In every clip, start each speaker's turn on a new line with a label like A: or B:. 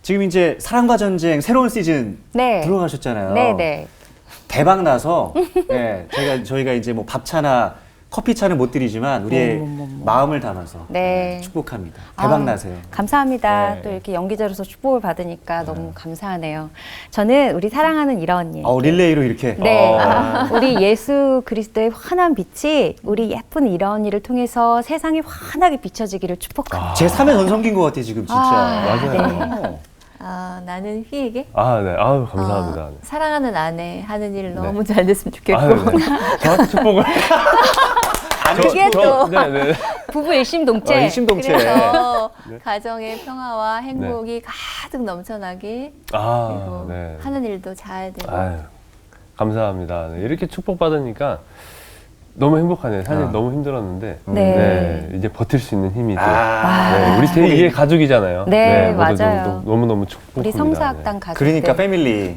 A: 지금 이제 사랑과 전쟁 새로운 시즌
B: 네.
A: 들어가셨잖아요.
B: 네네.
A: 대박 나서 네, 저희가 이제 뭐 밥차나 커피차는 못 드리지만 우리의 마음을 담아서
B: 네.
A: 축복합니다. 대박
B: 아유,
A: 나세요.
B: 감사합니다.
A: 네.
B: 또 이렇게 연기자로서 축복을 받으니까 너무 감사하네요. 저는 우리 사랑하는 이런 언니.
A: 릴레이로 이렇게.
B: 네, 우리 예수 그리스도의 환한 빛이 우리 예쁜 이런 언니를 통해서 세상이 환하게 비춰지기를 축복합니다.
A: 제 3의 전성기인 것 같아 지금 진짜.
C: 맞아요.
D: 나는 휘에게
C: 아, 네. 아유, 감사합니다. 네.
D: 사랑하는 아내 하는 일 너무
C: 네.
D: 잘 됐으면 좋겠고
C: 아유, 네. 저한테 축복을.
B: 그게 또
C: 네, 네.
B: 부부 일심동체.
A: 일심동체.
D: 그래서
C: 네.
D: 가정의 평화와 행복이 가득 넘쳐나길
C: 아,
D: 그리고
C: 네.
D: 하는 일도 잘 되고
C: 아유, 감사합니다. 네, 이렇게 축복받으니까 너무 행복하네요. 사실 너무 힘들었는데
B: 네.
C: 이제 버틸 수 있는 힘이 또
A: 아,
C: 우리 제2의 가족이잖아요.
B: 네,
C: 모두
B: 맞아요.
C: 너무너무 축복합니다.
B: 우리 성사학당 가족.
A: 그러니까 패밀리.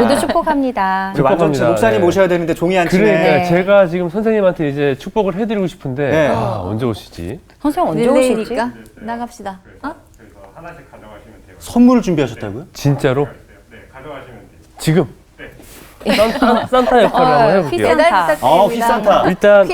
B: 모두 축복합니다.
A: 그 완전
C: 축복합니다.
A: 목사님
C: 네.
A: 모셔야 되는데 종이 안 치네.
C: 그러니까
B: 네.
C: 제가 지금 선생님한테 이제 축복을 해드리고 싶은데
A: 네.
C: 언제 오시지?
B: 선생님 언제 오실지?
D: 릴레이니까 나갑시다.
A: 선물을 준비하셨다고요?
C: 진짜로? 네, 가져가시면 돼요. 지금? 산타 역할을 한번 해볼게요.
B: 휘산-
D: 배달 부탁드립니다.
A: 휘산타.
C: 일단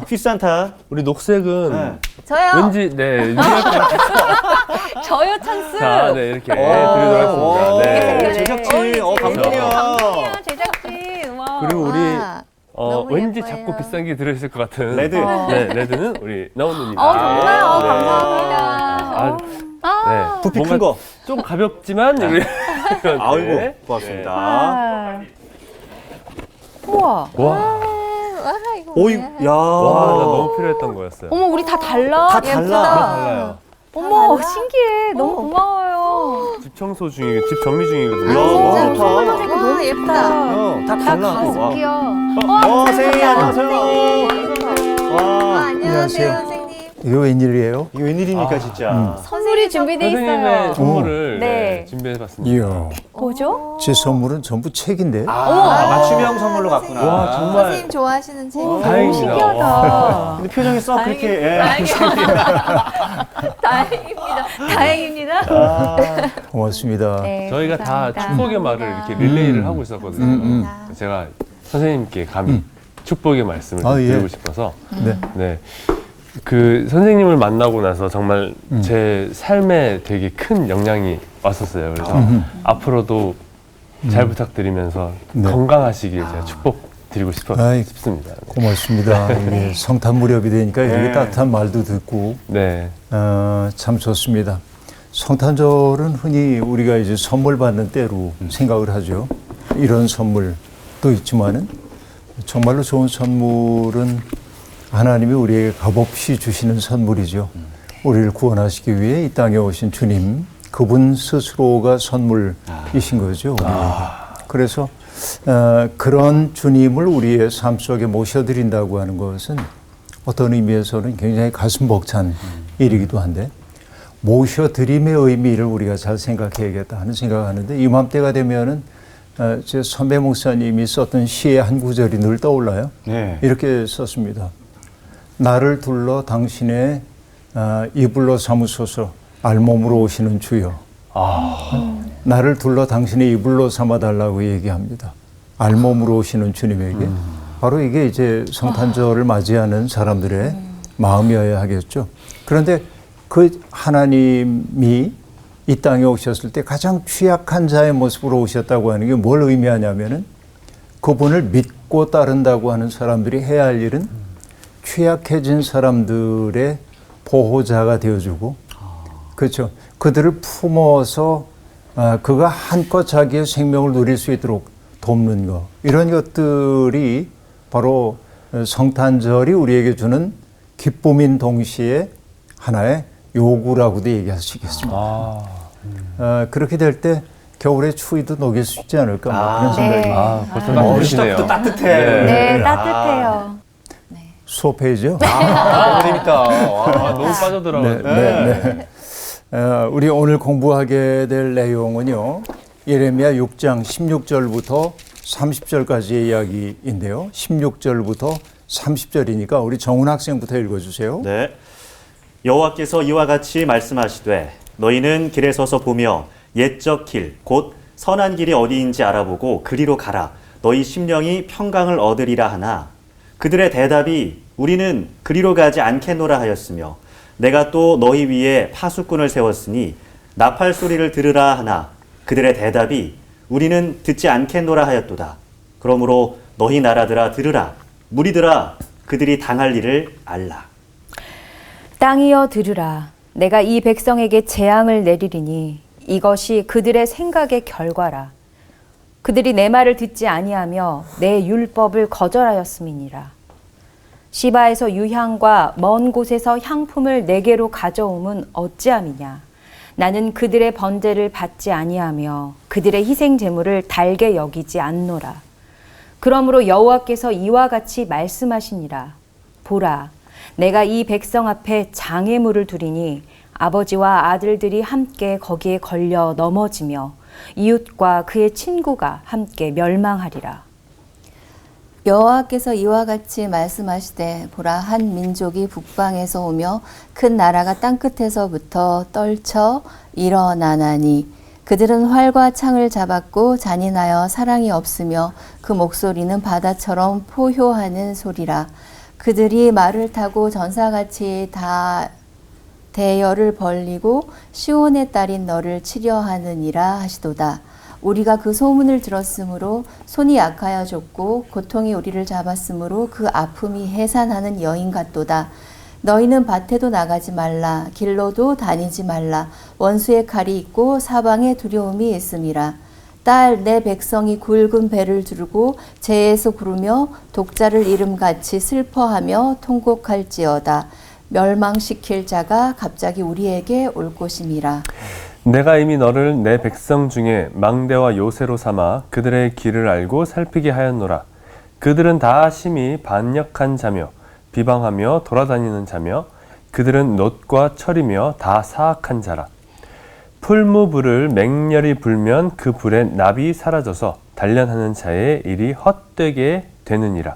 A: 휘산타.
C: 우리 녹색은
A: 네.
D: 저요.
C: 왠지 유리할 것 같아서
B: 저요 찬스.
C: 자, 네, 이렇게 드리도록 하겠습니다. 네.
A: 제작진, 감동이야.
B: 감동이야 제작진. 와.
C: 그리고 우리
D: 와, 너무
C: 왠지
D: 예뻐요.
C: 작고 비싼 게 들어있을 것 같은
A: 레드.
C: 네, 레드는 우리 나온누님.
B: 정말
C: 네.
B: 감사합니다.
C: 네.
A: 부피
C: 뭔가
A: 큰 거.
C: 좀 가볍지만 우리
A: 아이고, 고맙습니다.
B: 아. 우와.
C: 와,
D: 와 이거
A: 오이,
D: 뭐야?
A: 야.
C: 와, 나 너무 필요했던 거였어요.
B: 어머 우리 다 달라.
A: 다
D: 예쁘다.
A: 달라.
C: 달라요.
B: 어머 신기해. 너무 고마워요.
C: 집 청소 중이고 집 정리 중이거든요.
A: 야,
D: 진짜?
A: 좋다.
D: 와 예쁘다.
A: 다 달라.
B: 가슴 귀여워.
A: 선생님, 안녕하세요. 와.
D: 안녕하세요 선생님.
E: 이거 웬일이에요?
A: 이거 웬일입니까, 진짜.
B: 선물이 준비돼
C: 선생님의
B: 있어요.
C: 선물을
B: 네.
C: 준비해봤습니다.
E: 이야,
B: 뭐죠?
E: 제 선물은 전부 책인데.
A: 맞춤형 선물로 갔구나.
C: 와, 정말
D: 선생님 좋아하시는 책.
C: 다행입니다.
B: 신기하다.
A: 근데 표정이 썩 그렇게. 예.
D: 다행입니다.
B: 다행입니다.
E: 고맙습니다.
B: 네,
C: 저희가
B: 감사합니다.
C: 다 축복의 말을 이렇게 릴레이를 하고 있었거든요. 제가 선생님께 감히 축복의 말씀을
E: 아, 예.
C: 드리고 싶어서
E: 네.
C: 네. 그 선생님을 만나고 나서 정말 제 삶에 되게 큰 영향이 왔었어요. 그래서 앞으로도 잘 부탁드리면서
E: 네.
C: 건강하시길 제가 축복드리고
E: 아이,
C: 싶습니다.
E: 고맙습니다. 이게 성탄 무렵이 되니까 이렇게 따뜻한 말도 듣고
C: 네.
E: 참 좋습니다. 성탄절은 흔히 우리가 이제 선물 받는 때로 생각을 하죠. 이런 선물도 있지만은 정말로 좋은 선물은 하나님이 우리에게 값없이 주시는 선물이죠. 우리를 구원하시기 위해 이 땅에 오신 주님, 그분 스스로가 선물이신 거죠. 우리에게. 그래서 그런 주님을 우리의 삶 속에 모셔드린다고 하는 것은 어떤 의미에서는 굉장히 가슴 벅찬 일이기도 한데, 모셔드림의 의미를 우리가 잘 생각해야겠다 하는 생각을 하는데, 이맘때가 되면은 제 선배 목사님이 썼던 시의 한 구절이 늘 떠올라요.
A: 네.
E: 이렇게 썼습니다. 나를 둘러 당신의 이불로 삼으소서, 알몸으로 오시는 주여. 나를 둘러 당신의 이불로 삼아달라고 얘기합니다. 알몸으로 오시는 주님에게. 바로 이게 이제 성탄절을 맞이하는 사람들의 마음이어야 하겠죠. 그런데 그 하나님이 이 땅에 오셨을 때 가장 취약한 자의 모습으로 오셨다고 하는 게 뭘 의미하냐면은, 그분을 믿고 따른다고 하는 사람들이 해야 할 일은 취약해진 사람들의 보호자가 되어주고, 그렇죠. 그들을 품어서 그가 한껏 자기의 생명을 누릴 수 있도록 돕는 것, 이런 것들이 바로 성탄절이 우리에게 주는 기쁨인 동시에 하나의 요구라고도 얘기할 수 있겠습니다. 그렇게 될 때 겨울의 추위도 녹일 수 있지 않을까, 뭐 그런 생각이.
C: 벌써 따뜻해지네요.
A: 또 따뜻해.
B: 네, 따뜻해요.
E: 수업해야죠.
A: 재밌다. 와.
C: 너무 빠져들어가지고.
E: 네. 우리 오늘 공부하게 될 내용은요, 예레미야 6장 16절부터 30절까지의 이야기인데요. 16절부터 30절이니까 우리 정훈 학생부터 읽어주세요.
A: 네. 여호와께서 이와 같이 말씀하시되 너희는 길에 서서 보며 옛적 길, 곧 선한 길이 어디인지 알아보고 그리로 가라. 너희 심령이 평강을 얻으리라 하나 그들의 대답이 우리는 그리로 가지 않겠노라 하였으며 내가 또 너희 위에 파수꾼을 세웠으니 나팔 소리를 들으라 하나 그들의 대답이 우리는 듣지 않겠노라 하였도다. 그러므로 너희 나라들아 들으라. 무리들아 그들이 당할 일을 알라.
B: 땅이여 들으라. 내가 이 백성에게 재앙을 내리리니 이것이 그들의 생각의 결과라. 그들이 내 말을 듣지 아니하며 내 율법을 거절하였음이니라. 시바에서 유향과 먼 곳에서 향품을 내게로 가져옴은 어찌함이냐. 나는 그들의 번제를 받지 아니하며 그들의 희생 제물을 달게 여기지 않노라. 그러므로 여호와께서 이와 같이 말씀하시니라. 보라, 내가 이 백성 앞에 장애물을 두리니 아버지와 아들들이 함께 거기에 걸려 넘어지며 이웃과 그의 친구가 함께 멸망하리라.
D: 여호와께서 이와 같이 말씀하시되 보라 한 민족이 북방에서 오며 큰 나라가 땅끝에서부터 떨쳐 일어나나니 그들은 활과 창을 잡았고 잔인하여 사랑이 없으며 그 목소리는 바다처럼 포효하는 소리라. 그들이 말을 타고 전사같이 다 대열을 벌리고 시온의 딸인 너를 치려 하느니라 하시도다. 우리가 그 소문을 들었으므로 손이 약하여졌고 고통이 우리를 잡았으므로 그 아픔이 해산하는 여인 같도다. 너희는 밭에도 나가지 말라. 길로도 다니지 말라. 원수의 칼이 있고 사방에 두려움이 있음이라. 딸, 내 백성이 굵은 배를 두르고 재에서 구르며 독자를 이름같이 슬퍼하며 통곡할지어다. 멸망시킬 자가 갑자기 우리에게 올 것임이라.
C: 내가 이미 너를 내 백성 중에 망대와 요새로 삼아 그들의 길을 알고 살피게 하였노라. 그들은 다 심히 반역한 자며 비방하며 돌아다니는 자며 그들은 놋과 철이며 다 사악한 자라. 풀무불을 맹렬히 불면 그 불에 납이 사라져서 단련하는 자의 일이 헛되게 되느니라.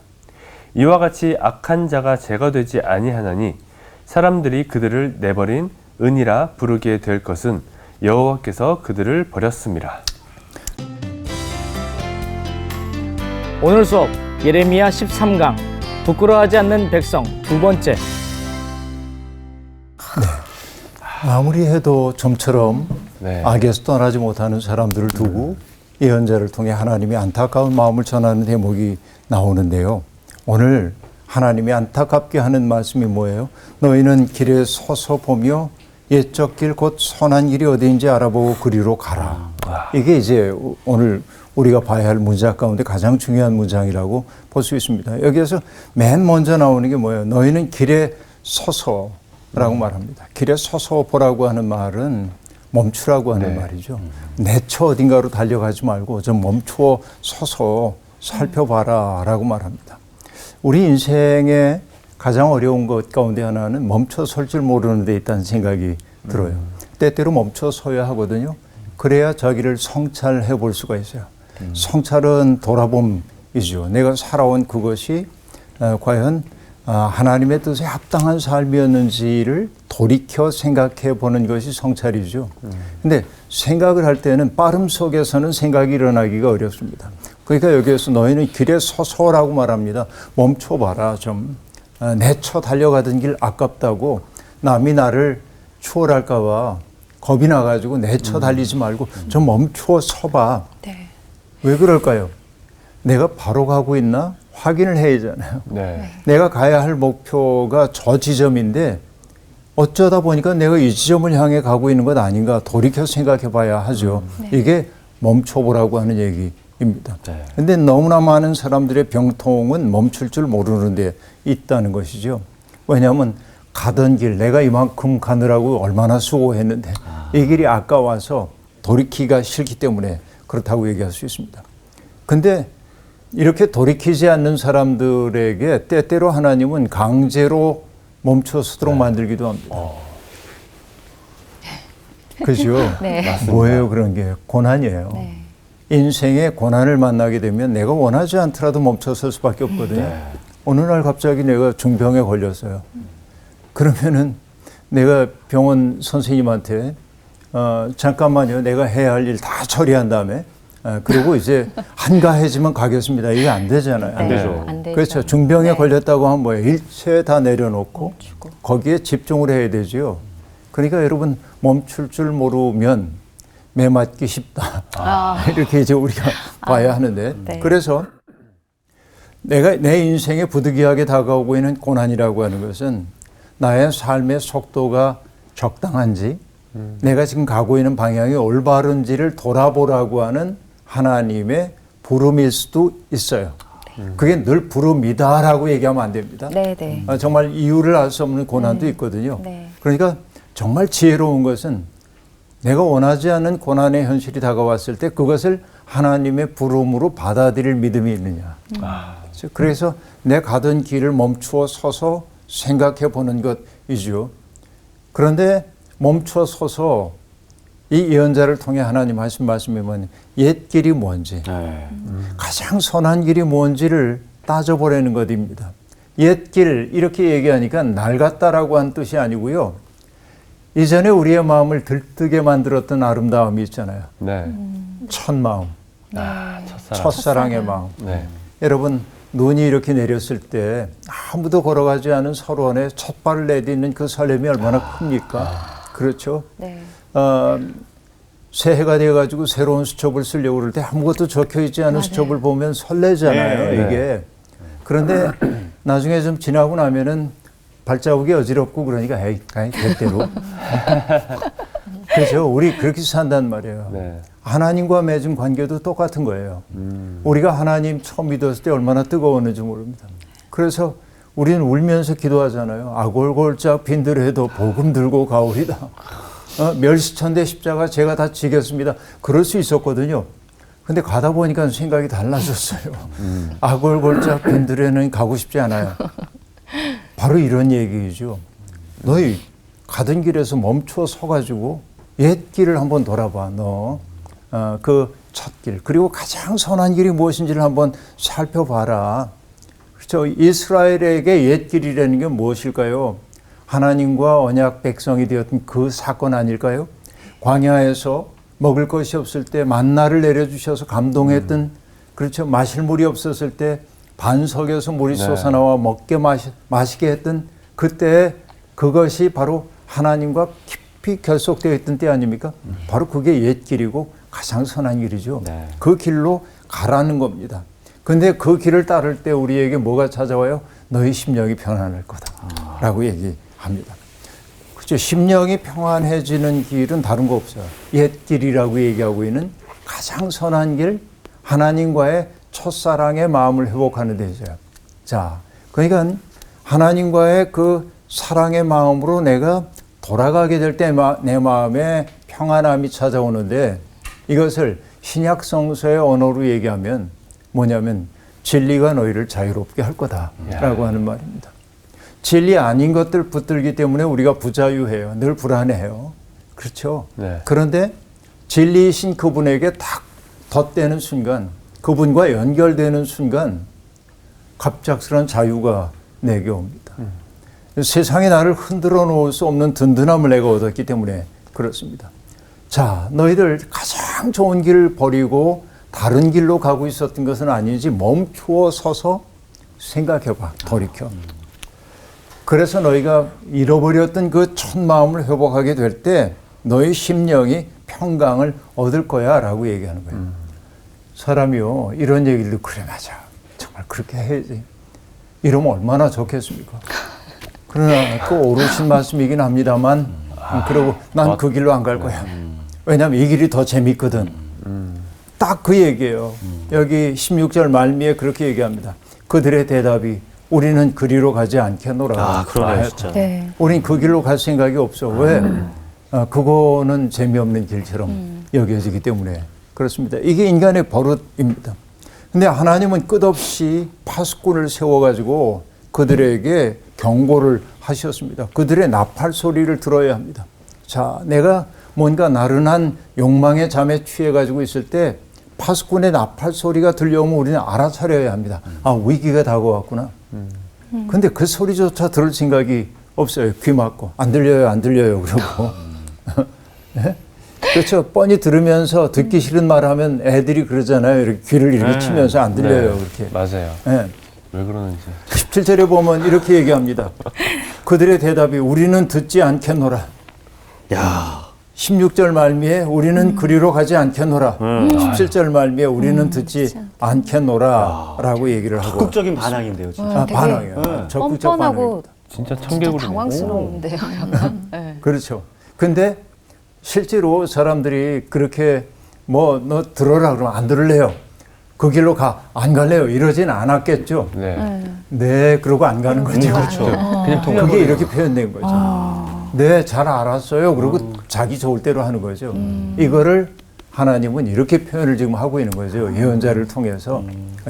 C: 이와 같이 악한 자가 제거되지 아니하나니 사람들이 그들을 내버린 은이라 부르게 될 것은 여호와께서 그들을 버렸음이라.
F: 오늘 수업 예레미야 13강 부끄러워하지 않는 백성 두 번째.
E: 아무리 해도 좀처럼
C: 네.
E: 악에서 떠나지 못하는 사람들을 두고 예언자를 통해 하나님의 안타까운 마음을 전하는 대목이 나오는데요. 오늘 하나님이 안타깝게 하는 말씀이 뭐예요? 너희는 길에 서서 보며 옛적 길 곧 선한 길이 어디인지 알아보고 그리로 가라. 이게 이제 오늘 우리가 봐야 할 문장 가운데 가장 중요한 문장이라고 볼 수 있습니다. 여기에서 맨 먼저 나오는 게 뭐예요? 너희는 길에 서서라고 말합니다. 길에 서서 보라고 하는 말은 멈추라고 하는 말이죠. 내쳐 어딘가로 달려가지 말고 좀 멈추어 서서 살펴봐라 라고 말합니다. 우리 인생에 가장 어려운 것 가운데 하나는 멈춰 설 줄 모르는 데 있다는 생각이 들어요. 때때로 멈춰 서야 하거든요. 그래야 자기를 성찰해 볼 수가 있어요. 성찰은 돌아봄이죠. 내가 살아온 그것이 과연 하나님의 뜻에 합당한 삶이었는지를 돌이켜 생각해 보는 것이 성찰이죠. 근데 생각을 할 때는 빠름 속에서는 생각이 일어나기가 어렵습니다. 그러니까 여기에서 너희는 길에 서서라고 말합니다. 멈춰봐라. 좀 내쳐 달려가던 길 아깝다고 남이 나를 추월할까 봐 겁이 나가지고 내쳐 달리지 말고 좀 멈추어 서봐.
B: 네.
E: 왜 그럴까요? 내가 바로 가고 있나 확인을 해야 하잖아요.
C: 네.
E: 내가 가야 할 목표가 저 지점인데 어쩌다 보니까 내가 이 지점을 향해 가고 있는 것 아닌가 돌이켜 생각해 봐야 하죠. 이게 멈춰보라고 하는 얘기입니다. 그런데 너무나 많은 사람들의 병통은 멈출 줄 모르는 데 있다는 것이죠. 왜냐하면 가던 길 내가 이만큼 가느라고 얼마나 수고했는데 이 길이 아까워서 돌이키기가 싫기 때문에 그렇다고 얘기할 수 있습니다. 근데 이렇게 돌이키지 않는 사람들에게 때때로 하나님은 강제로 멈춰서도록 만들기도 합니다. 그죠?
B: 네.
E: 뭐예요 그런 게? 고난이에요.
B: 네.
E: 인생의 고난을 만나게 되면 내가 원하지 않더라도 멈춰설 수밖에 없거든요. 어느 날 갑자기 내가 중병에 걸렸어요. 그러면은 내가 병원 선생님한테 잠깐만요. 내가 해야 할 일 다 처리한 다음에 그리고 이제 한가해지면 가겠습니다. 이게 안 되잖아요.
B: 네,
C: 되죠.
B: 안 되죠.
E: 그렇죠. 중병에
B: 네.
E: 걸렸다고 하면 뭐예요? 일체 다 내려놓고
B: 멈추고.
E: 거기에 집중을 해야 되죠. 그러니까 여러분 멈출 줄 모르면 매 맞기 쉽다. 이렇게 이제 우리가 봐야 하는데
B: 네.
E: 그래서 내가 내 인생에 부득이하게 다가오고 있는 고난이라고 하는 것은 나의 삶의 속도가 적당한지 내가 지금 가고 있는 방향이 올바른지를 돌아보라고 하는 하나님의 부름일 수도 있어요. 그게 늘 부름이다라고 얘기하면 안 됩니다.
B: 네, 네.
E: 정말 이유를 알 수 없는 고난도 있거든요.
B: 네.
E: 그러니까 정말 지혜로운 것은 내가 원하지 않는 고난의 현실이 다가왔을 때 그것을 하나님의 부름으로 받아들일 믿음이 있느냐. 그래서 내 가던 길을 멈추어 서서 생각해 보는 것이죠. 그런데 멈추어 서서 이 예언자를 통해 하나님 하신 말씀이 뭐냐면 옛 길이 뭔지 가장 선한 길이 뭔지를 따져보라는 것입니다. 옛 길 이렇게 얘기하니까 낡았다라고 한 뜻이 아니고요. 이전에 우리의 마음을 들뜨게 만들었던 아름다움이 있잖아요.
C: 네.
E: 첫 마음,
C: 첫사랑.
E: 첫사랑의 마음.
C: 네.
E: 여러분 눈이 이렇게 내렸을 때 아무도 걸어가지 않은 서론에 첫 발을 내딛는 그 설렘이 얼마나 큽니까? 그렇죠?
B: 네.
E: 새해가 되어가지고 새로운 수첩을 쓰려고 그럴 때 아무것도 적혀있지 않은 수첩을 보면 설레잖아요.
C: 네.
E: 이게. 그런데 나중에 좀 지나고 나면은 발자국이 어지럽고 그러니까 에이, 대대로. 그렇죠. 우리 그렇게 산단 말이에요.
C: 네.
E: 하나님과 맺은 관계도 똑같은 거예요. 우리가 하나님 처음 믿었을 때 얼마나 뜨거웠는지 모릅니다. 그래서 우리는 울면서 기도하잖아요. 아골골짝 빈들에도 복음 들고 가오리다. 멸시천대 십자가 제가 다 지겠습니다. 그럴 수 있었거든요. 근데 가다 보니까 생각이 달라졌어요. 아골골짝 빈들에는 가고 싶지 않아요. 바로 이런 얘기죠. 너희 가던 길에서 멈춰 서가지고 옛 길을 한번 돌아봐. 너 그 첫 길 그리고 가장 선한 길이 무엇인지를 한번 살펴봐라. 그렇죠. 이스라엘에게 옛 길이라는 게 무엇일까요? 하나님과 언약 백성이 되었던 그 사건 아닐까요? 광야에서 먹을 것이 없을 때 만나를 내려주셔서 감동했던 그렇죠. 마실 물이 없었을 때 반석에서 물이 솟아나와 먹게 마시게 했던 그때 그것이 바로 하나님과 깊이 결속되어 있던 때 아닙니까? 바로 그게 옛 길이고 가장 선한 길이죠.
A: 네.
E: 그 길로 가라는 겁니다. 근데 그 길을 따를 때 우리에게 뭐가 찾아와요? 너희 심령이 편안할 거다 라고 얘기합니다. 그렇죠. 심령이 평안해지는 길은 다른 거 없어요. 옛 길이라고 얘기하고 있는 가장 선한 길, 하나님과의 첫사랑의 마음을 회복하는 데서요. 자, 그러니까 하나님과의 그 사랑의 마음으로 내가 돌아가게 될 때 내 마음에 평안함이 찾아오는데 이것을 신약 성서의 언어로 얘기하면 뭐냐면 진리가 너희를 자유롭게 할 거다라고 하는 말입니다. 진리 아닌 것들 붙들기 때문에 우리가 부자유해요. 늘 불안해요. 그렇죠?
C: 네.
E: 그런데 진리이신 그분에게 딱 덧대는 순간 그분과 연결되는 순간 갑작스런 자유가 내게 옵니다. 세상에 나를 흔들어 놓을 수 없는 든든함을 내가 얻었기 때문에 그렇습니다. 자, 너희들 가장 좋은 길을 버리고 다른 길로 가고 있었던 것은 아니지 멈추어 서서 생각해봐, 돌이켜. 그래서 너희가 잃어버렸던 그 첫 마음을 회복하게 될 때 너희 심령이 평강을 얻을 거야 라고 얘기하는 거예요. 사람이요, 이런 얘기를 듣고 그래 맞아. 정말 그렇게 해야지. 이러면 얼마나 좋겠습니까? 그러나 그 오르신 말씀이긴 합니다만 그러고 난 그 길로 안 갈 거야. 왜냐하면 이 길이 더 재밌거든. 딱 그 얘기예요. 여기 16절 말미에 그렇게 얘기합니다. 그들의 대답이 우리는 그리로 가지 않겠노라.
A: 아, 그러네요, 진짜.
B: 네.
E: 우린 그 길로 갈 생각이 없어. 왜? 그거는 재미없는 길처럼 여겨지기 때문에 그렇습니다. 이게 인간의 버릇입니다. 근데 하나님은 끝없이 파수꾼을 세워가지고 그들에게 경고를 하셨습니다. 그들의 나팔 소리를 들어야 합니다. 자, 내가 뭔가 나른한 욕망의 잠에 취해가지고 있을 때 파수꾼의 나팔 소리가 들려오면 우리는 알아차려야 합니다. 아, 위기가 다가왔구나. 근데 그 소리조차 들을 생각이 없어요. 귀 막고 안 들려요, 안 들려요. 그러고 네? 그렇죠. 뻔히 들으면서 듣기 싫은 말 하면 애들이 그러잖아요. 이렇게 귀를 이렇게
C: 네.
E: 치면서 안 들려요.
C: 네.
E: 그렇게.
C: 맞아요.
E: 예.
C: 왜 그러는지.
E: 17절에 보면 이렇게 얘기합니다. 그들의 대답이 우리는 듣지 않겠노라.
A: 야,
E: 16절 말미에 우리는 그리로 가지 않겠노라. 17절 말미에 우리는 듣지 않겠노라. 라고 얘기를 하고.
A: 적극적인 반항인데요, 진짜.
E: 아,
B: 되게
E: 반항이에요.
A: 네.
E: 적극적
B: 뻔뻔하고
E: 반항입니다.
C: 진짜
B: 진짜
C: 청개구리.
B: 당황스러운데요, 약간. 네.
E: 그렇죠. 근데 실제로 사람들이 그렇게 뭐 너 들어라 그러면 안 들을래요. 그 길로 가. 안 갈래요. 이러진 않았겠죠.
C: 네.
E: 네, 그러고 안 가는 거죠.
A: 그렇죠.
C: 그냥
E: 그게 이렇게 표현된 거죠. 네, 잘 알았어요. 그리고 자기 좋을 대로 하는 거죠. 이거를 하나님은 이렇게 표현을 지금 하고 있는 거죠. 예언자를 통해서.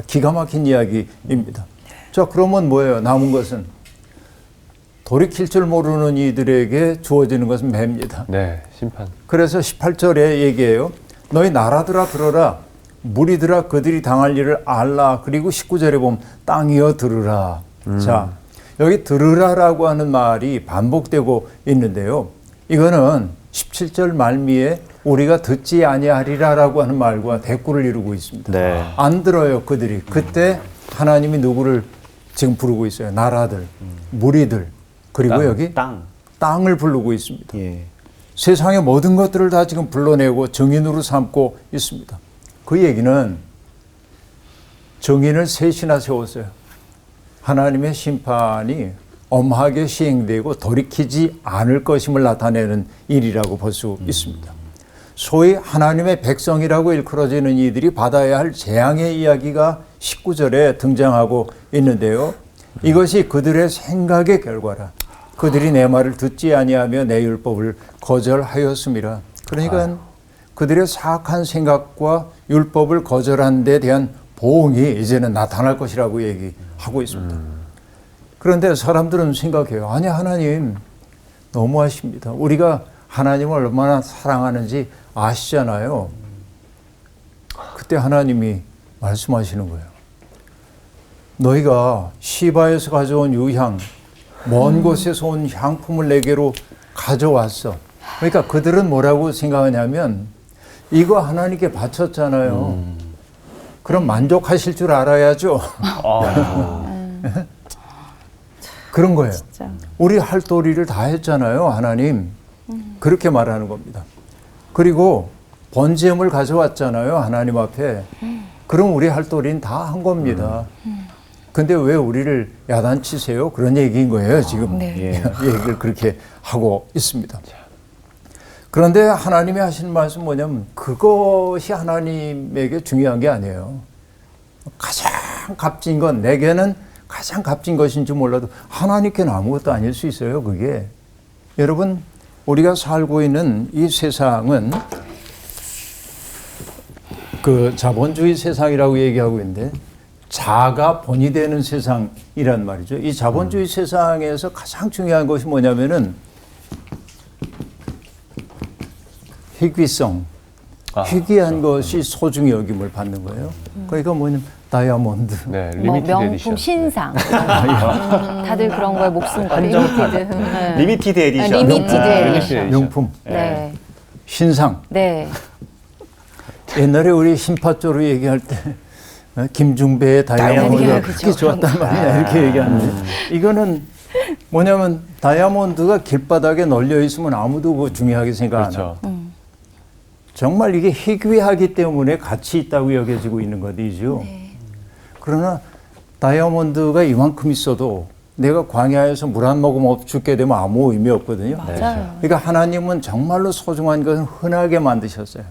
E: 기가 막힌 이야기입니다. 자, 그러면 뭐예요? 남은 것은 돌이킬 줄 모르는 이들에게 주어지는 것은 매입니다.
C: 네, 심판.
E: 그래서 18절에 얘기해요. 너희 나라들아 들어라. 무리들아 그들이 당할 일을 알라. 그리고 19절에 보면 땅이여 들으라. 자, 여기 들으라라고 하는 말이 반복되고 있는데요. 이거는 17절 말미에 우리가 듣지 아니하리라라고 하는 말과 대꾸를 이루고 있습니다.
A: 네.
E: 안 들어요, 그들이. 그때 하나님이 누구를 지금 부르고 있어요? 나라들, 무리들, 그리고
C: 땅.
E: 여기
A: 땅.
E: 땅을 부르고 있습니다.
A: 예.
E: 세상의 모든 것들을 다 지금 불러내고 정인으로 삼고 있습니다. 그 얘기는 정인을 셋이나 세웠어요. 하나님의 심판이 엄하게 시행되고 돌이키지 않을 것임을 나타내는 일이라고 볼 수 있습니다. 소위 하나님의 백성이라고 일컬어지는 이들이 받아야 할 재앙의 이야기가 19절에 등장하고 있는데요. 이것이 그들의 생각의 결과라. 그들이 내 말을 듣지 아니하며 내 율법을 거절하였음이라. 그러니까 그들의 사악한 생각과 율법을 거절한 데 대한 보응이 이제는 나타날 것이라고 얘기하고 있습니다. 그런데 사람들은 생각해요. 아니, 하나님 너무하십니다. 우리가 하나님을 얼마나 사랑하는지 아시잖아요. 그때 하나님이 말씀하시는 거예요. 너희가 시바에서 가져온 유향, 먼 곳에서 온 향품을 내게로 가져왔어. 그러니까 그들은 뭐라고 생각하냐면 이거 하나님께 바쳤잖아요. 그럼 만족하실 줄 알아야죠. 그런 거예요.
B: 진짜.
E: 우리 할 도리를 다 했잖아요, 하나님. 그렇게 말하는 겁니다. 그리고 번제물 가져왔잖아요, 하나님 앞에. 그럼 우리 할 도리는 다 한 겁니다. 근데 왜 우리를 야단치세요? 그런 얘기인 거예요, 지금.
B: 네.
A: 예.
E: 얘기를 그렇게 하고 있습니다. 그런데 하나님이 하시는 말씀 뭐냐면 그것이 하나님에게 중요한 게 아니에요. 가장 값진 건 내게는 가장 값진 것인지 몰라도 하나님께는 아무것도 아닐 수 있어요, 그게. 여러분, 우리가 살고 있는 이 세상은 그 자본주의 세상이라고 얘기하고 있는데 자가 본이 되는 세상이란 말이죠. 이 자본주의 세상에서 가장 중요한 것이 뭐냐면은 희귀성, 희귀한 것이 소중히 여김을 받는 거예요. 그러니까 뭐냐면 다이아몬드.
C: 네,
B: 뭐
C: 리미티드
B: 명품,
C: 에디션.
B: 신상. 다들 그런 거에 목숨 걸고. 리미티드. 네.
A: 리미티드 에디션.
B: 리미티드 에디션.
C: 에디션.
E: 명품,
B: 네.
E: 신상.
B: 네.
E: 옛날에 우리 신파조로 얘기할 때 김중배의 다이아몬드가
B: 그죠.
E: 그렇게 좋았단 말이냐 이렇게 얘기하는데 이거는 뭐냐면 다이아몬드가 길바닥에 널려 있으면 아무도 그거 중요하게 생각 안 해요.
C: 그렇죠.
E: 정말 이게 희귀하기 때문에 가치 있다고 여겨지고 있는 것이죠. 그러나 다이아몬드가 이만큼 있어도 내가 광야에서 물 한 모금 없이 죽게 되면 아무 의미 없거든요.
B: 맞아요.
E: 그러니까 하나님은 정말로 소중한 것은 흔하게 만드셨어요.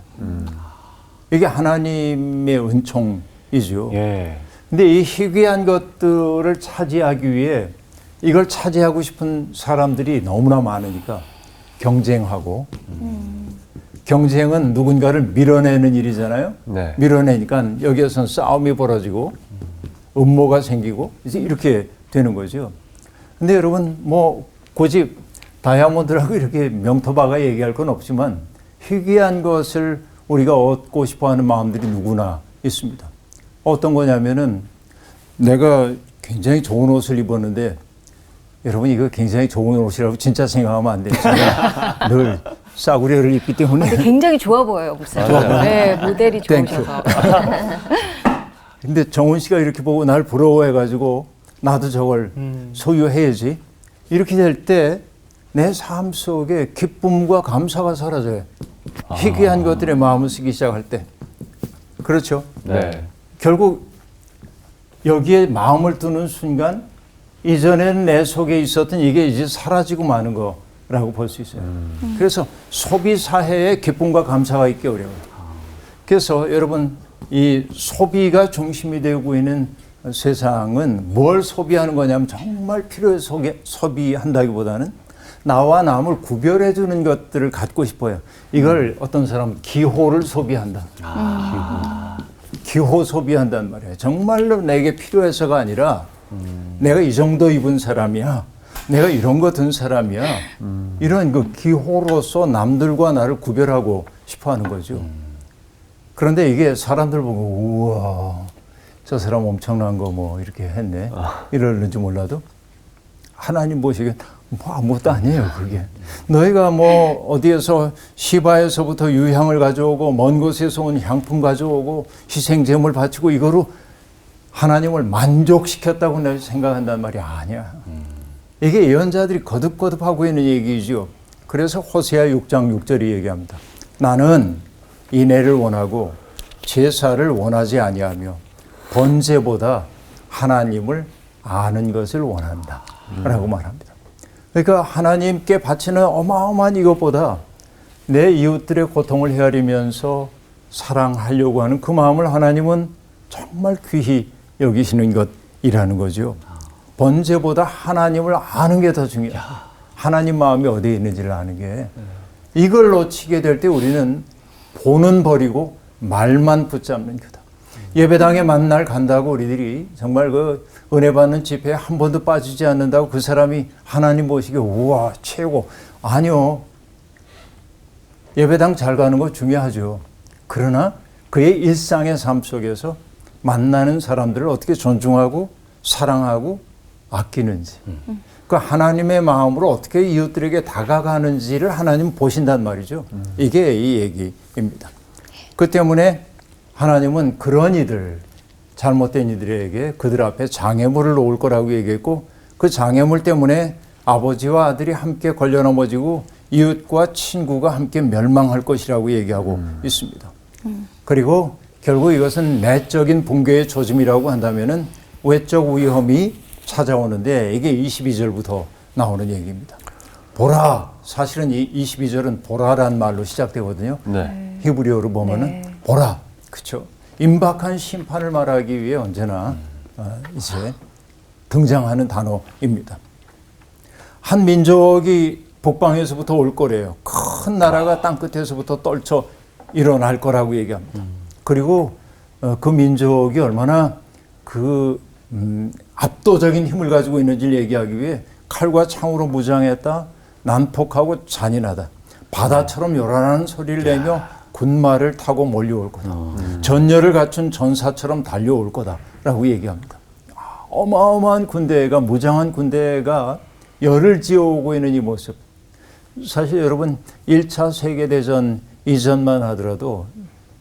E: 이게 하나님의 은총이죠.
C: 예.
E: 근데 이 희귀한 것들을 차지하기 위해 이걸 차지하고 싶은 사람들이 너무나 많으니까 경쟁하고 경쟁은 누군가를 밀어내는 일이잖아요.
C: 네.
E: 밀어내니까 여기에서는 싸움이 벌어지고 음모가 생기고 이제 이렇게 되는 거죠. 근데 여러분 뭐 굳이 다이아몬드라고 이렇게 명토박아 얘기할 건 없지만 희귀한 것을 우리가 얻고 싶어하는 마음들이 누구나 있습니다. 어떤 거냐면은 내가 굉장히 좋은 옷을 입었는데 여러분 이거 굉장히 좋은 옷이라고 진짜 생각하면 안 돼요. 제가 늘 싸구려를 입기 때문에.
B: 근데 굉장히 좋아 보여요, 목사님. 네, 모델이 좋으셔서.
E: 근데 정훈 씨가 이렇게 보고 날 부러워해가지고 나도 저걸 소유해야지. 이렇게 될 때 내 삶 속에 기쁨과 감사가 사라져요. 희귀한 것들에 마음을 쓰기 시작할 때. 그렇죠?
C: 네.
E: 결국 여기에 마음을 두는 순간 이전에는 내 속에 있었던 이게 이제 사라지고 마는 거라고 볼 수 있어요. 그래서 소비 사회에 기쁨과 감사가 있기 어려워요. 그래서 여러분 이 소비가 중심이 되고 있는 세상은 뭘 소비하는 거냐면 정말 필요해서 소비한다기보다는 나와 남을 구별해 주는 것들을 갖고 싶어요. 이걸 어떤 사람은 기호를 소비한다. 기호 소비한단 말이에요. 정말로 내게 필요해서가 아니라 내가 이 정도 입은 사람이야. 내가 이런 거 든 사람이야. 이런 그 기호로서 남들과 나를 구별하고 싶어 하는 거죠. 그런데 이게 사람들 보고 우와 저 사람 엄청난 거 뭐 이렇게 했네. 이러는지 몰라도 하나님 보시기엔 뭐 아무것도 아니에요, 그게. 너희가 뭐 어디에서 시바에서부터 유향을 가져오고 먼 곳에서 온 향품 가져오고 희생제물 바치고 이거로 하나님을 만족시켰다고 내가 생각한단 말이 아니야. 이게 예언자들이 거듭거듭 하고 있는 얘기죠. 그래서 호세아 6장 6절이 얘기합니다. 나는 인애를 원하고 제사를 원하지 아니하며 번제보다 하나님을 아는 것을 원한다. 라고 말합니다. 그러니까 하나님께 바치는 어마어마한 이것보다 내 이웃들의 고통을 헤아리면서 사랑하려고 하는 그 마음을 하나님은 정말 귀히 여기시는 것이라는 거죠. 번제보다 하나님을 아는 게 더 중요해요. 하나님 마음이 어디에 있는지를 아는 게. 이걸 놓치게 될 때 우리는 보는 버리고 말만 붙잡는 거다. 예배당에 만날 간다고 우리들이 정말 그 은혜 받는 집회에 한 번도 빠지지 않는다고 그 사람이 하나님 보시기에 우와 최고. 아니요. 예배당 잘 가는 거 중요하죠. 그러나 그의 일상의 삶 속에서 만나는 사람들을 어떻게 존중하고 사랑하고 아끼는지 그 하나님의 마음으로 어떻게 이웃들에게 다가가는지를 하나님 보신단 말이죠. 이게 이 얘기입니다. 그 때문에 하나님은 그런 이들, 잘못된 이들에게 그들 앞에 장애물을 놓을 거라고 얘기했고 그 장애물 때문에 아버지와 아들이 함께 걸려 넘어지고 이웃과 친구가 함께 멸망할 것이라고 얘기하고 있습니다. 그리고 결국 이것은 내적인 붕괴의 조짐이라고 한다면은 외적 위험이 찾아오는데 이게 22절부터 나오는 얘기입니다. 보라, 사실은 이 22절은 보라란 말로 시작되거든요.
C: 네.
E: 히브리어로 보면은 보라, 그렇죠. 임박한 심판을 말하기 위해 언제나 이제 등장하는 단어입니다. 한 민족이 북방에서부터 올 거래요. 큰 나라가 땅끝에서부터 떨쳐 일어날 거라고 얘기합니다. 그리고 그 민족이 얼마나 그 압도적인 힘을 가지고 있는지를 얘기하기 위해 칼과 창으로 무장했다. 난폭하고 잔인하다. 바다처럼 요란한 소리를 내며 군마를 타고 몰려올 거다. 전열을 갖춘 전사처럼 달려올 거다라고 얘기합니다. 어마어마한 군대가 무장한 군대가 열을 지어오고 있는 이 모습. 사실 여러분 1차 세계대전 이전만 하더라도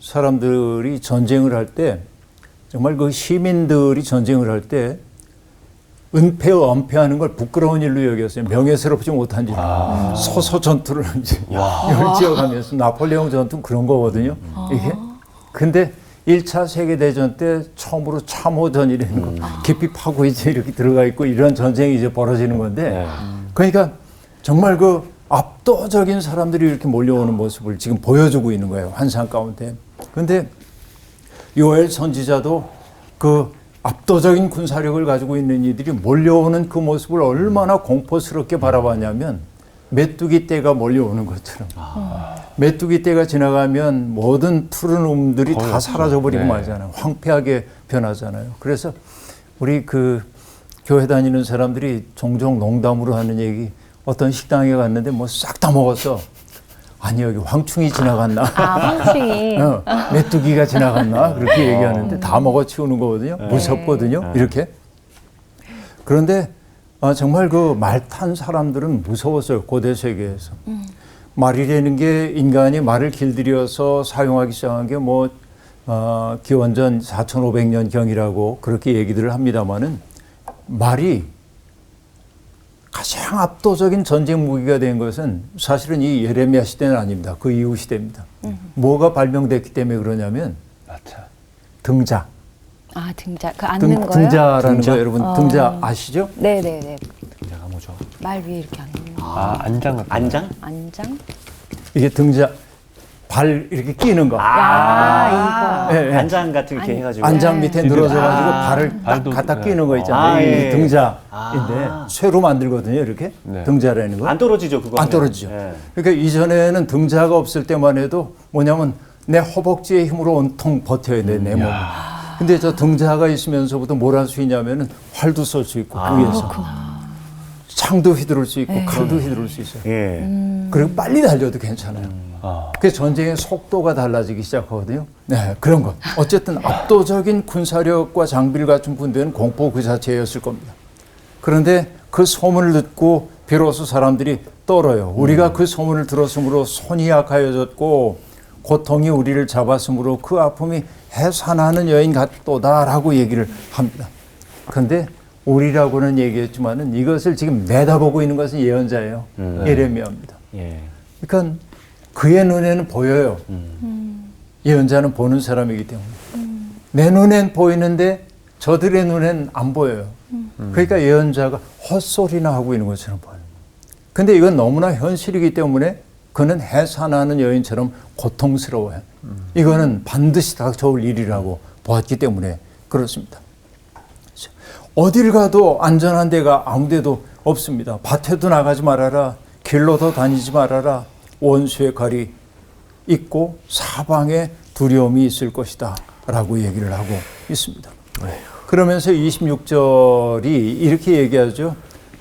E: 사람들이 전쟁을 할 때 정말 그 시민들이 전쟁을 할 때 은폐하는 걸 부끄러운 일로 여겼어요. 명예스럽지 못한 일. 서서 전투를 이제 열지어가면서 나폴레옹 전투 그런 거거든요. 이게. 근데 1차 세계대전 때 처음으로 참호전이라는 거 깊이 파고 이제 이렇게 들어가 있고 이런 전쟁이 이제 벌어지는 건데 그러니까 정말 그 압도적인 사람들이 이렇게 몰려오는 모습을 지금 보여주고 있는 거예요. 환상 가운데. 근데 요엘 선지자도 그 압도적인 군사력을 가지고 있는 이들이 몰려오는 그 모습을 얼마나 공포스럽게 바라봤냐면 메뚜기 떼가 몰려오는 것처럼 메뚜기 떼가 지나가면 모든 푸른 다 사라져버리고 말잖아요. 황폐하게 변하잖아요. 그래서 우리 그 교회 다니는 사람들이 종종 농담으로 하는 얘기 어떤 식당에 갔는데 뭐 싹 다 먹었어. 아니 여기 황충이 지나갔나?
B: 황충이.
E: 메뚜기가 지나갔나? 그렇게 얘기하는데 다 먹어치우는 거거든요. 무섭거든요. 이렇게. 그런데 정말 그 말 탄 사람들은 무서웠어요. 고대 세계에서. 말이라는 게 인간이 말을 길들여서 사용하기 시작한 게 뭐 기원전 4,500년 경이라고 그렇게 얘기들을 합니다만은 말이 가장 압도적인 전쟁 무기가 된 것은 사실은 이 예레미야 시대는 아닙니다. 그 이후 시대입니다. 뭐가 발명됐기 때문에 그러냐면
C: 마차.
E: 등자.
B: 아, 등자. 그 앉는 거요?
E: 등자라는
A: 등자?
E: 거 여러분 등자 아시죠?
B: 네네네.
A: 등자가 뭐죠?
B: 말 위에 이렇게 앉는 거.
C: 안장 같은
A: 안장?
B: 안장?
E: 이게 등자 발 이렇게 끼는 거.
B: 아, 이거.
E: 예, 예.
A: 안장 같은 이렇게 해가지고.
E: 안장 밑에
C: 네.
E: 늘어져가지고
C: 아,
E: 발을 딱
C: 발도
E: 갖다
C: 네.
E: 끼는 거 있잖아요.
A: 아,
E: 이게
A: 예.
E: 등자인데
A: 아.
E: 쇠로 만들거든요. 이렇게
C: 네.
E: 등자라는 거.
A: 안 떨어지죠, 그거.
E: 안 떨어지죠.
A: 예.
E: 그러니까 이전에는 등자가 없을 때만 해도 뭐냐면 내 허벅지의 힘으로 온통 버텨야 돼, 내 몸을. 근데 저 등자가 있으면서부터 뭘 할 수 있냐면은 활도 쏠 수 있고 위에서 창도 휘두를 수 있고 칼도 휘두를 수 있어요.
A: 예.
E: 그리고 빨리 달려도 괜찮아요.
C: 아.
E: 그래서 전쟁의 속도가 달라지기 시작하거든요. 네, 그런 것. 어쨌든 압도적인 군사력과 장비를 갖춘 군대는 공포 그 자체였을 겁니다. 그런데 그 소문을 듣고 비로소 사람들이 떨어요. 우리가 그 소문을 들었으므로 손이 약하여졌고 고통이 우리를 잡았으므로 그 아픔이 해산하는 여인 같도다라고 얘기를 합니다. 그런데 우리라고는 얘기했지만은 이것을 지금 내다보고 있는 것은 예언자예요. 예레미야입니다.
A: 예.
E: 그러니까 그의 눈에는 보여요. 예언자는 보는 사람이기 때문에. 내 눈엔 보이는데 저들의 눈엔 안 보여요. 그러니까 예언자가 헛소리나 하고 있는 것처럼 보여요. 근데 이건 너무나 현실이기 때문에 그는 해산하는 여인처럼 고통스러워요. 이거는 반드시 닥쳐올 일이라고 보았기 때문에 그렇습니다. 어딜 가도 안전한 데가 아무 데도 없습니다. 밭에도 나가지 말아라. 길로도 다니지 말아라. 원수의 칼이 있고 사방에 두려움이 있을 것이다 라고 얘기를 하고 있습니다. 그러면서 26절이 이렇게 얘기하죠.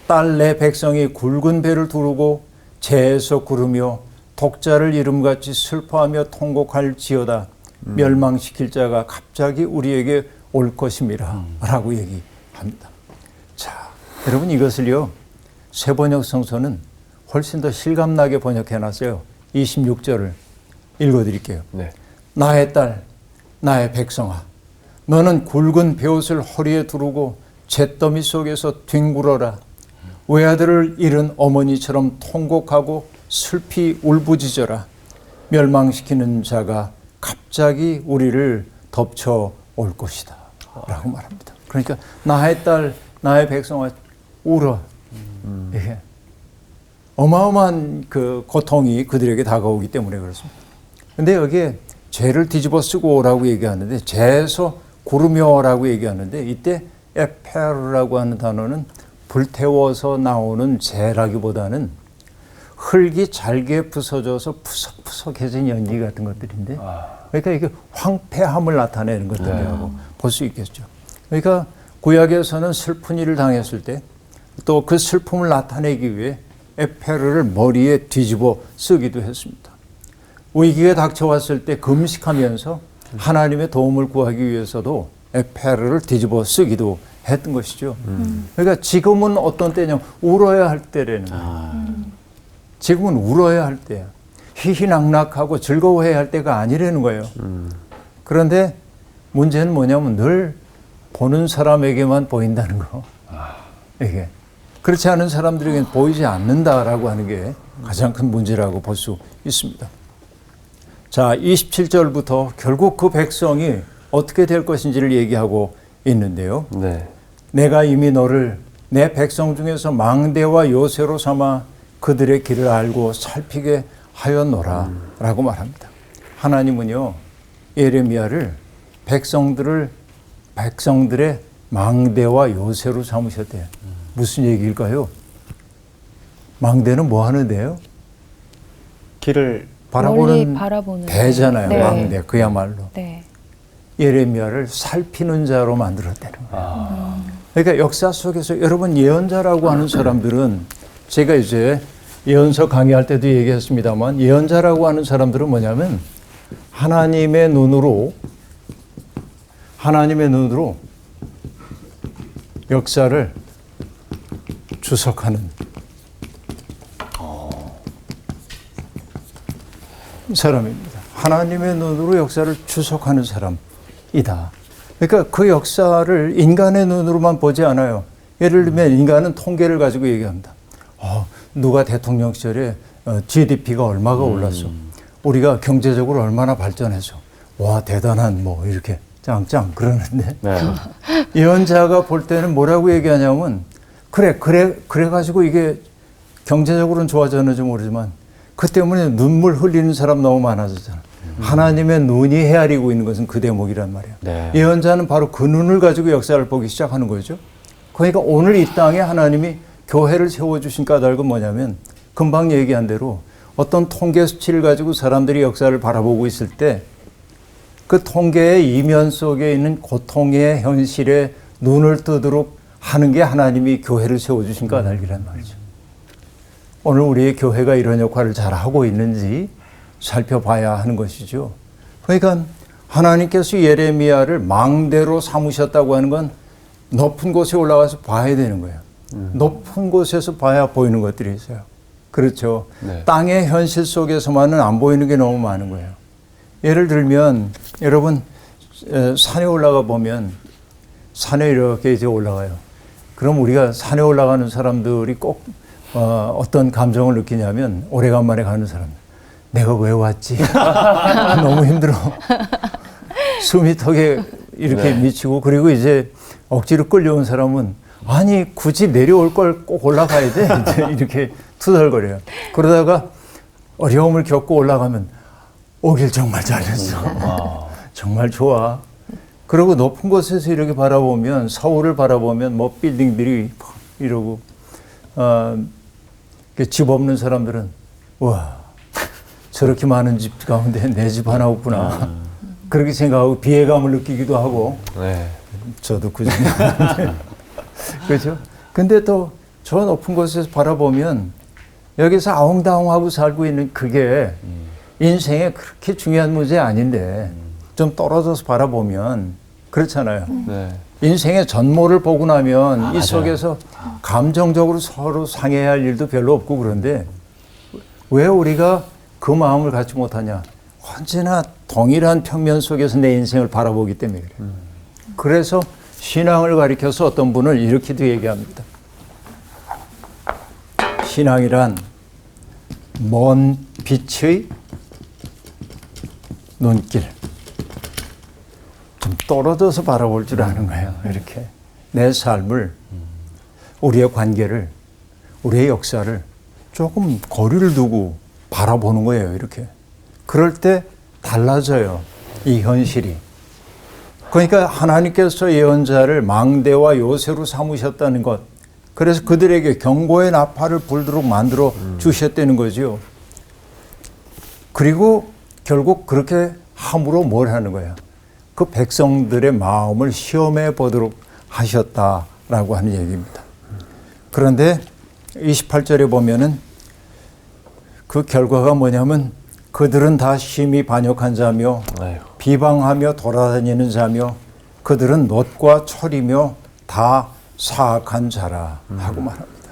E: 딸 내 백성이 굵은 배를 두르고 재에서 구르며 독자를 이름같이 슬퍼하며 통곡할지어다. 멸망시킬 자가 갑자기 우리에게 올 것임이라 라고 얘기합니다. 자, 여러분 이것을요. 새번역 성서는 훨씬 더 실감나게 번역해놨어요. 26절을 읽어드릴게요.
C: 네.
E: 나의 딸, 나의 백성아, 너는 굵은 베옷을 허리에 두르고 잿더미 속에서 뒹굴어라. 외아들을 잃은 어머니처럼 통곡하고 슬피 울부짖어라. 멸망시키는 자가 갑자기 우리를 덮쳐 올 것이다 라고 말합니다. 그러니까 나의 딸, 나의 백성아 울어. 예. 어마어마한 그 고통이 그들에게 다가오기 때문에 그렇습니다. 근데 여기에 죄를 뒤집어 쓰고 오라고 얘기하는데 죄에서 구르며라고 얘기하는데 이때 에페르라고 하는 단어는 불태워서 나오는 죄라기보다는 흙이 잘게 부서져서 푸석푸석해진 연기 같은 것들인데 그러니까 이게 황폐함을 나타내는 것들이라고 볼 수 있겠죠. 그러니까 구약에서는 슬픈 일을 당했을 때 또 그 슬픔을 나타내기 위해 에페르를 머리에 뒤집어 쓰기도 했습니다. 위기가 닥쳐왔을 때 금식하면서 하나님의 도움을 구하기 위해서도 에페르를 뒤집어 쓰기도 했던 것이죠. 그러니까 지금은 어떤 때냐면 울어야 할 때라는 거예요. 지금은 울어야 할 때야. 희희낙낙하고 즐거워해야 할 때가 아니라는 거예요. 그런데 문제는 뭐냐면 늘 보는 사람에게만 보인다는 거. 이게 그렇지 않은 사람들에게는 보이지 않는다라고 하는 게 가장 큰 문제라고 볼 수 있습니다. 자, 27절부터 결국 그 백성이 어떻게 될 것인지를 얘기하고 있는데요.
C: 네.
E: 내가 이미 너를 내 백성 중에서 망대와 요새로 삼아 그들의 길을 알고 살피게 하였노라 라고 말합니다. 하나님은요, 예레미야를 백성들의 망대와 요새로 삼으셨대요. 무슨 얘기일까요? 망대는 뭐 하는데요?
A: 길을
E: 바라보는
B: 바라보는
E: 대잖아요.
B: 네.
E: 망대 그야말로.
B: 네.
E: 예레미야를 살피는 자로 만들었다는 거예요. 그러니까 역사 속에서 여러분 예언자라고 하는 사람들은 제가 이제 예언서 강의할 때도 얘기했습니다만 예언자라고 하는 사람들은 뭐냐면 하나님의 눈으로 역사를 주석하는 사람입니다. 하나님의 눈으로 역사를 추적하는 사람이다. 그러니까 그 역사를 인간의 눈으로만 보지 않아요. 예를 들면 인간은 통계를 가지고 얘기합니다. 누가 대통령 시절에 GDP가 얼마가 올랐어. 우리가 경제적으로 얼마나 발전해서. 와, 대단한 뭐 이렇게 짱짱 그러는데
C: 네.
E: 예언자가 볼 때는 뭐라고 얘기하냐면 그래가지고 이게 경제적으로는 좋아졌는지 모르지만 그 때문에 눈물 흘리는 사람 너무 많아졌잖아. 하나님의 눈이 헤아리고 있는 것은 그 대목이란 말이야.
C: 네.
E: 예언자는 바로 그 눈을 가지고 역사를 보기 시작하는 거죠. 그러니까 오늘 이 땅에 하나님이 교회를 세워주신 까닭은 뭐냐면 금방 얘기한 대로 어떤 통계 수치를 가지고 사람들이 역사를 바라보고 있을 때 그 통계의 이면 속에 있는 고통의 현실에 눈을 뜨도록 하는 게 하나님이 교회를 세워주신 까닭이란 말이죠. 오늘 우리의 교회가 이런 역할을 잘하고 있는지 살펴봐야 하는 것이죠. 그러니까 하나님께서 예레미야를 망대로 삼으셨다고 하는 건 높은 곳에 올라가서 봐야 되는 거예요. 높은 곳에서 봐야 보이는 것들이 있어요. 그렇죠.
C: 네.
E: 땅의 현실 속에서만은 안 보이는 게 너무 많은 거예요. 예를 들면 여러분 산에 올라가 보면 산에 이렇게 이제 올라가요. 그럼 우리가 산에 올라가는 사람들이 꼭 어떤 감정을 느끼냐면 오래간만에 가는 사람. 내가 왜 왔지? 너무 힘들어. 숨이 턱에 이렇게 미치고 그리고 이제 억지로 끌려온 사람은 아니 굳이 내려올 걸 꼭 올라가야 돼? 이제 이렇게 투덜거려요. 그러다가 어려움을 겪고 올라가면 오길 정말 잘했어. 정말 좋아. 그리고 높은 곳에서 이렇게 바라보면 서울을 바라보면 뭐 빌딩들이 이러고 집 없는 사람들은 와 저렇게 많은 집 가운데 내 집 하나 없구나. 그렇게 생각하고 비애감을 느끼기도 하고.
C: 네.
E: 저도 그 생각인데. 그렇죠? 근데 또 저 높은 곳에서 바라보면 여기서 아웅다웅하고 살고 있는 그게 인생에 그렇게 중요한 문제 아닌데 좀 떨어져서 바라보면 그렇잖아요.
C: 네.
E: 인생의 전모를 보고 나면 이 속에서 감정적으로 서로 상해야 할 일도 별로 없고 그런데 왜 우리가 그 마음을 갖지 못하냐? 언제나 동일한 평면 속에서 내 인생을 바라보기 때문에 그래요. 그래서 신앙을 가리켜서 어떤 분을 이렇게도 얘기합니다. 신앙이란 먼 빛의 눈길. 좀 떨어져서 바라볼 줄 아는 거예요. 이렇게. 내 삶을, 우리의 관계를, 우리의 역사를 조금 거리를 두고 바라보는 거예요. 이렇게. 그럴 때 달라져요. 이 현실이. 그러니까 하나님께서 예언자를 망대와 요새로 삼으셨다는 것. 그래서 그들에게 경고의 나팔을 불도록 만들어 주셨다는 거죠. 그리고 결국 그렇게 함으로 뭘 하는 거예요? 그 백성들의 마음을 시험해 보도록 하셨다라고 하는 얘기입니다. 그런데 28절에 보면은 그 결과가 뭐냐면 그들은 다 심히 반역한 자며
C: 아유.
E: 비방하며 돌아다니는 자며 그들은 놋과 철이며 다 사악한 자라 하고 말합니다.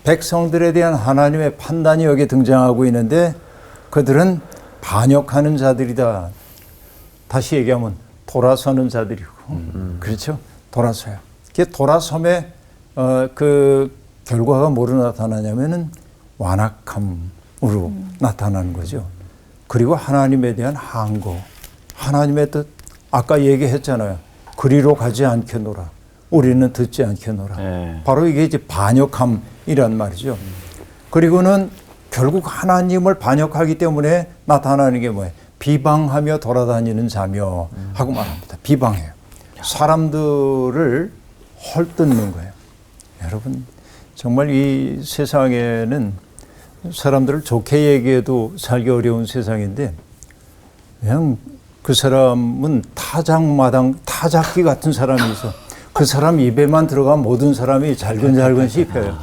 E: 백성들에 대한 하나님의 판단이 여기 등장하고 있는데 그들은 반역하는 자들이다. 다시 얘기하면 돌아서는 자들이고 그렇죠? 돌아서요. 그 돌아섬의 그 결과가 뭐로 나타나냐면은 완악함으로 나타나는 거죠. 그리고 하나님에 대한 항거, 하나님의 뜻, 아까 얘기했잖아요. 그리로 가지 않겠노라. 우리는 듣지 않겠노라.
A: 네.
E: 바로 이게 이제 반역함이란 말이죠. 그리고는 결국 하나님을 반역하기 때문에 나타나는 게 뭐예요? 비방하며 돌아다니는 자며 하고 말합니다. 비방해요. 사람들을 헐뜯는 거예요. 여러분, 정말 이 세상에는 사람들을 좋게 얘기해도 살기 어려운 세상인데 그냥 그 사람은 타작마당 타작기 같은 사람이 있어. 그 사람 입에만 들어가면 모든 사람이 잘근잘근 씹혀요.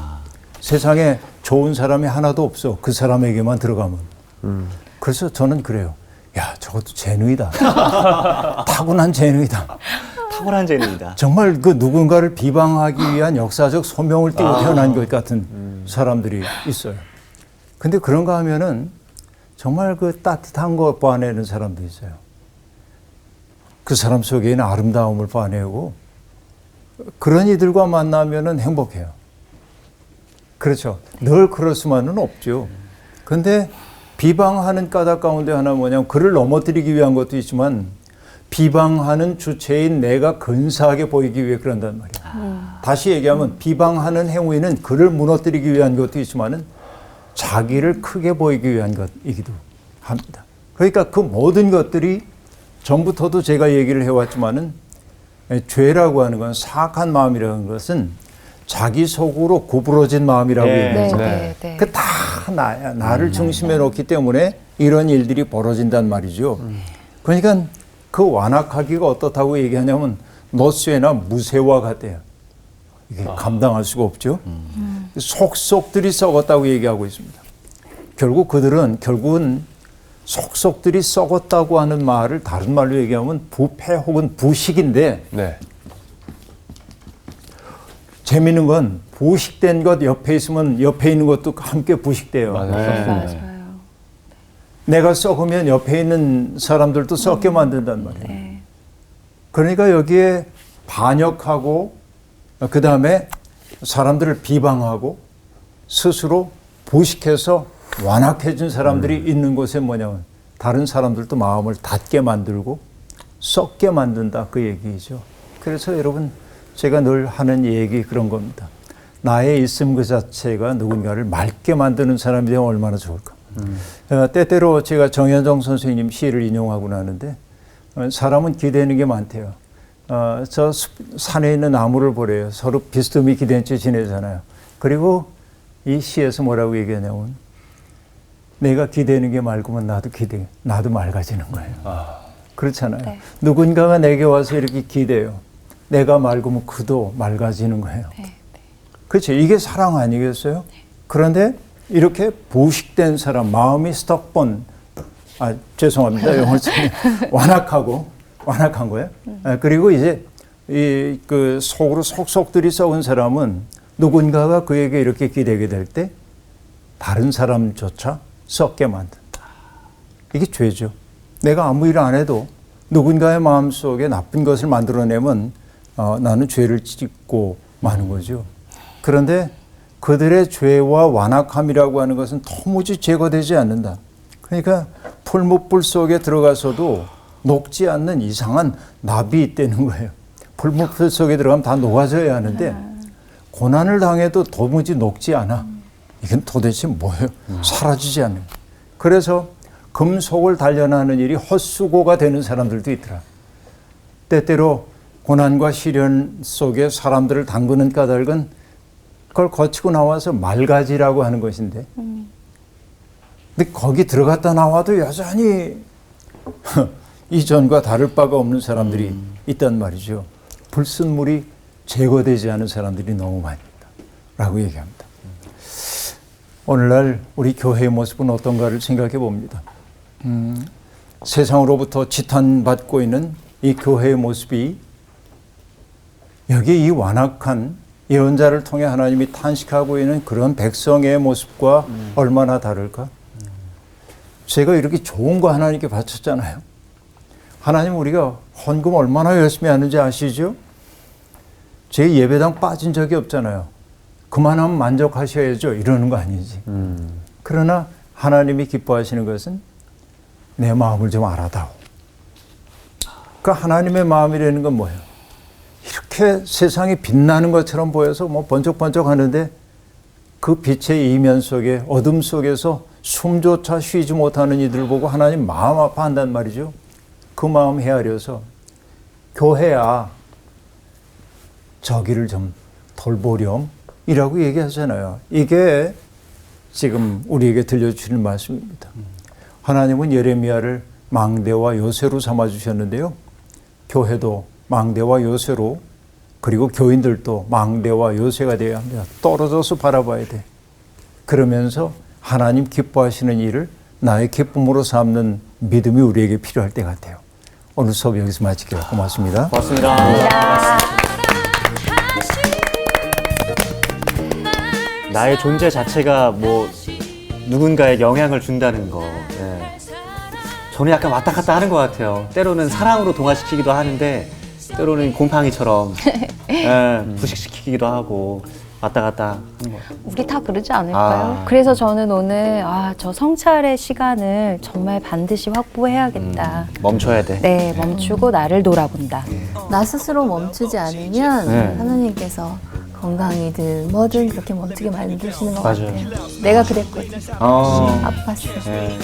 E: 세상에 좋은 사람이 하나도 없어. 그 사람에게만 들어가면. 그래서 저는 그래요. 야, 저것도 재능이다. 타고난 재능이다.
A: 탁월한 재능이다.
E: 정말 그 누군가를 비방하기 위한 역사적 소명을 띠고 태어난 것 같은 사람들이 있어요. 근데 그런가 하면은 정말 그 따뜻한 거 뽀아내는 사람도 있어요. 그 사람 속에는 아름다움을 뽀아내고 그런 이들과 만나면은 행복해요. 그렇죠. 늘 그럴 수만은 없죠. 근데 비방하는 까닭 가운데 하나 뭐냐면 그를 넘어뜨리기 위한 것도 있지만 비방하는 주체인 내가 근사하게 보이기 위해 그런단 말이에요. 다시 얘기하면 비방하는 행위는 그를 무너뜨리기 위한 것도 있지만은 자기를 크게 보이기 위한 것이기도 합니다. 그러니까 그 모든 것들이 전부터도 제가 얘기를 해왔지만은 죄라고 하는 건 사악한 마음이라는 것은 자기 속으로 구부러진 마음이라고 얘기하죠. 그 다 나야. 나를 중심에 놓기 때문에 이런 일들이 벌어진단 말이죠. 그러니까 그 완악하기가 어떻다고 얘기하냐면 노쇠나 무쇠와 같대요. 이게 감당할 수가 없죠. 속속들이 썩었다고 얘기하고 있습니다. 결국은 속속들이 썩었다고 하는 말을 다른 말로 얘기하면 부패 혹은 부식인데
C: 네.
E: 재미있는 건 부식된 것 옆에 있으면 옆에 있는 것도 함께 부식돼요.
C: 맞아요.
E: 내가 썩으면 옆에 있는 사람들도 썩게 만든단 말이에요. 그러니까 여기에 반역하고 그 다음에 사람들을 비방하고 스스로 부식해서 완악해진 사람들이 있는 곳에 뭐냐면 다른 사람들도 마음을 닫게 만들고 썩게 만든다 그 얘기죠. 그래서 여러분 제가 늘 하는 얘기 그런 겁니다. 나의 있음 그 자체가 누군가를 맑게 만드는 사람이 되면 얼마나 좋을까. 때때로 제가 정현정 선생님 시를 인용하고 나는데 사람은 기대는 게 많대요. 저 산에 있는 나무를 보래요. 서로 비스듬히 기대는 채 지내잖아요. 그리고 이 시에서 뭐라고 얘기하냐면 내가 기대는 게 맑으면 나도 맑아지는 거예요. 그렇잖아요. 네. 누군가가 내게 와서 이렇게 기대요. 내가 맑으면 그도 맑아지는 거예요. 그렇죠. 이게 사랑 아니겠어요? 그런데 이렇게 부식된 사람, 마음이 스톡본, 죄송합니다. 영어를 완악한 거예요. 그리고 이제 그 속으로 속속들이 썩은 사람은 누군가가 그에게 이렇게 기대게 될 때 다른 사람조차 썩게 만든다. 이게 죄죠. 내가 아무 일 안 해도 누군가의 마음속에 나쁜 것을 만들어내면 나는 죄를 짓고 마는 거죠. 그런데 그들의 죄와 완악함이라고 하는 것은 도무지 제거되지 않는다. 그러니까 풀무불 속에 들어가서도 녹지 않는 이상한 납이 있다는 거예요. 풀무불 속에 들어가면 다 녹아져야 하는데 고난을 당해도 도무지 녹지 않아. 이건 도대체 뭐예요? 사라지지 않는. 그래서 금속을 단련하는 일이 헛수고가 되는 사람들도 있더라. 때때로 고난과 시련 속에 사람들을 담그는 까닭은 그걸 거치고 나와서 맑아지라고 하는 것인데 근데 거기 들어갔다 나와도 여전히 이전과 다를 바가 없는 사람들이 있단 말이죠. 불순물이 제거되지 않은 사람들이 너무 많이 있다라고 얘기합니다. 오늘날 우리 교회의 모습은 어떤가를 생각해 봅니다. 세상으로부터 지탄받고 있는 이 교회의 모습이 여기 이 완악한 예언자를 통해 하나님이 탄식하고 있는 그런 백성의 모습과 얼마나 다를까? 제가 이렇게 좋은 거 하나님께 바쳤잖아요. 하나님 우리가 헌금 얼마나 열심히 하는지 아시죠? 제 예배당 빠진 적이 없잖아요. 그만하면 만족하셔야죠. 이러는 거 아니지. 그러나 하나님이 기뻐하시는 것은 내 마음을 좀 알아다오. 그 하나님의 마음이라는 건 뭐예요? 이렇게 세상이 빛나는 것처럼 보여서 뭐 번쩍번쩍 하는데 그 빛의 이면 속에 어둠 속에서 숨조차 쉬지 못하는 이들을 보고 하나님 마음 아파한단 말이죠. 그 마음 헤아려서 교회야 저기를 좀 돌보렴 이라고 얘기하잖아요. 이게 지금 우리에게 들려주시는 말씀입니다. 하나님은 예레미야를 망대와 요새로 삼아주셨는데요. 교회도 망대와 요새로 그리고 교인들도 망대와 요새가 되어야 합니다. 떨어져서 바라봐야 돼. 그러면서 하나님 기뻐하시는 일을 나의 기쁨으로 삼는 믿음이 우리에게 필요할 때 같아요. 오늘 수업 여기서 마칠게요. 고맙습니다.
A: 고맙습니다. 나의 존재 자체가 뭐 누군가에 영향을 준다는 거. 예.
G: 저는 약간 왔다 갔다 하는 것 같아요. 때로는 사랑으로 동화시키기도 하는데 때로는 곰팡이처럼 부식시키기도 하고 왔다 갔다 하는 것 같아요.
B: 우리 다 그러지 않을까요? 그래서 저는 오늘 저 성찰의 시간을 정말 반드시 확보해야겠다.
G: 멈춰야 돼.
B: 네, 멈추고 나를 돌아본다.
D: 나 스스로 멈추지 않으면
G: 네.
D: 하나님께서 건강이든 뭐든 그렇게 멈추게 만드시는 것
G: 맞아요.
D: 같아요. 내가 그랬거든. 아팠어.
G: 네.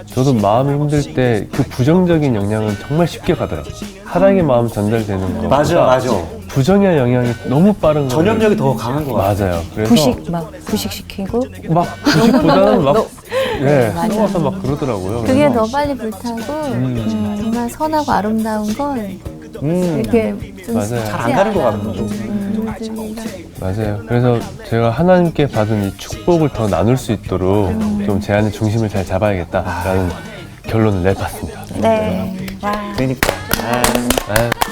C: 저도 마음이 힘들 때 그 부정적인 영향은 정말 쉽게 가더라고요. 사랑의 마음 전달되는 거.
G: 맞아.
C: 부정의 영향이 너무 빠른 거예요.
G: 전염력이 더 강한 것 같아요.
C: 맞아요. 그래서
B: 부식시키고.
C: 막 부식보다는 막
D: 맞아.
C: 넘어서 막 그러더라고요.
D: 그게
C: 그래서
D: 더 빨리 불타고 정말 선하고 아름다운 건 이렇게 좀
C: 맞아요.
D: 쉽지
G: 잘 안 가는 것
D: 않아.
G: 같아요.
C: 맞아요. 그래서 제가 하나님께 받은 이 축복을 더 나눌 수 있도록 좀 제 안의 중심을 잘 잡아야겠다라는 결론을 내봤습니다.
B: 네. 와.
G: 그러니까.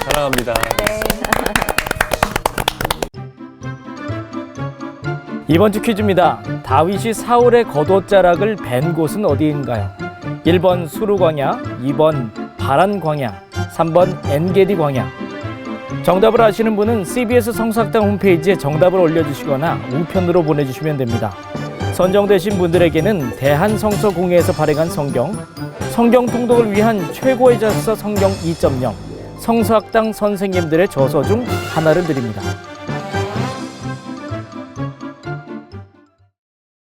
C: 사랑합니다.
F: 이번 주 퀴즈입니다. 다윗이 사울의 겉옷자락을 벤 곳은 어디인가요? 1번 수르 광야, 2번 바란 광야, 3번 엔게디 광야. 정답을 아시는 분은 CBS 성서학당 홈페이지에 정답을 올려주시거나 우편으로 보내주시면 됩니다. 선정되신 분들에게는 대한성서공회에서 발행한 성경 통독을 위한 최고의 자서 성경 2.0 성서학당 선생님들의 저서 중 하나를 드립니다.